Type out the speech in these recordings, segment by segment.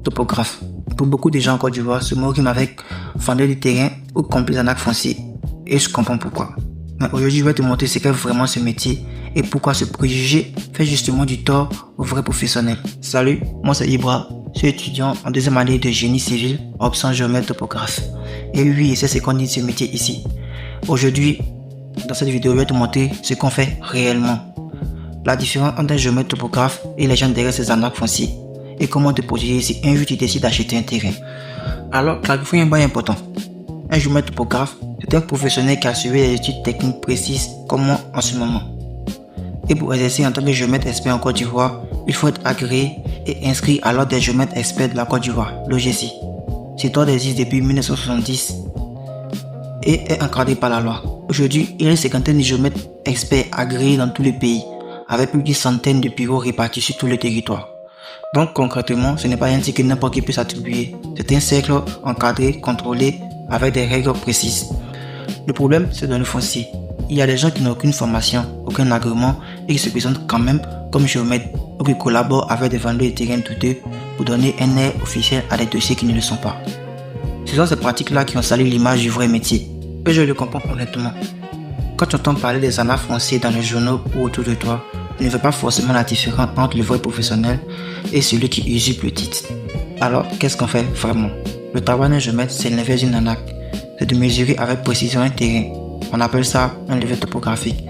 topographe. Pour beaucoup de gens en Côte d'Ivoire, ce mot rime avec fendeur du terrain ou complice en acte foncier. Et je comprends pourquoi. Mais aujourd'hui, je vais te montrer ce qu'est vraiment ce métier et pourquoi ce préjugé fait justement du tort aux vrais professionnels. Salut, moi c'est Ibra, je suis étudiant en deuxième année de génie civil, option géomètre topographe. Et oui, c'est ce qu'on dit de ce métier ici. Aujourd'hui, dans cette vidéo, je vais te montrer ce qu'on fait réellement. La différence entre un géomètre topographe et les gens derrière ces arnaques fonciers. Et comment te protéger si un jour tu décides d'acheter un terrain. Alors, clarifie un point important. Un géomètre topographe, c'est un professionnel qui a suivi des études techniques précises comme moi en ce moment. Et pour exercer en tant que géomètre expert en Côte d'Ivoire, il faut être agréé et inscrit à l'ordre des géomètres experts de la Côte d'Ivoire, l'OGC. Cet ordre existe depuis 1970 et est encadré par la loi. Aujourd'hui, il y a une cinquantaine de géomètres experts agréés dans tous les pays, avec plus d'une centaine de bureaux répartis sur tout le territoire. Donc concrètement, ce n'est pas un titre que n'importe qui peut s'attribuer. C'est un cercle encadré, contrôlé, avec des règles précises. Le problème, c'est dans le foncier. Il y a des gens qui n'ont aucune formation, aucun agrément et qui se présentent quand même comme géomètres ou qui collaborent avec des vendeurs de terrains douteux pour donner un air officiel à des dossiers qui ne le sont pas. Ce sont ces pratiques-là qui ont sali l'image du vrai métier. Et je le comprends honnêtement. Quand tu entends parler des arnaques foncières dans les journaux ou autour de toi, tu ne fais pas forcément la différence entre le vrai professionnel et celui qui usurpe le titre. Alors, qu'est-ce qu'on fait vraiment? Le travail d'un géomètre, c'est l'inverse d'une arnaque. C'est de mesurer avec précision un terrain. On appelle ça un levé topographique.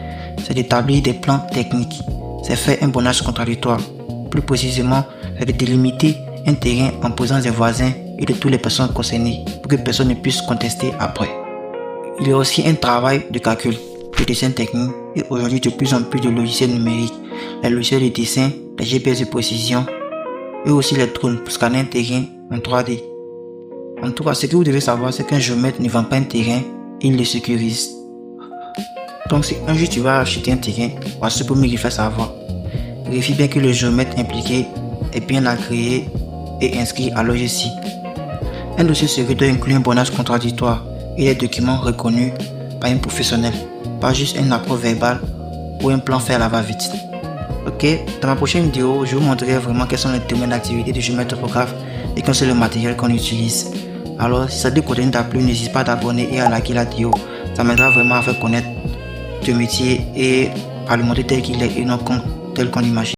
C'est d'établir des plans techniques. C'est faire un bornage contradictoire. Plus précisément, c'est de délimiter un terrain en présence des voisins et de toutes les personnes concernées pour que personne ne puisse contester après. Il y a aussi un travail de calcul, de dessin technique et aujourd'hui de plus en plus de logiciels numériques, les logiciels de dessin, les GPS de précision et aussi les drones pour scanner un terrain en 3D. En tout cas, ce que vous devez savoir, c'est qu'un géomètre ne vend pas un terrain, il le sécurise. Donc si un jour tu vas acheter un terrain, voici ce premier qu'il faut savoir. Vérifie bien que le géomètre impliqué est bien agréé et inscrit à l'OGC. Un dossier sérieux doit inclure un bornage contradictoire et des documents reconnus par un professionnel, pas juste un accord verbal ou un plan fait à la va-vite. Ok, dans ma prochaine vidéo, je vous montrerai vraiment quels sont les domaines d'activité du géomètre topographe et quel est le matériel qu'on utilise. Alors, si cette vidéo t'a plu, n'hésite pas à t'abonner et à liker la vidéo. Ça m'aidera vraiment à faire connaître ce métier et à le montrer tel qu'il est et non tel qu'on imagine.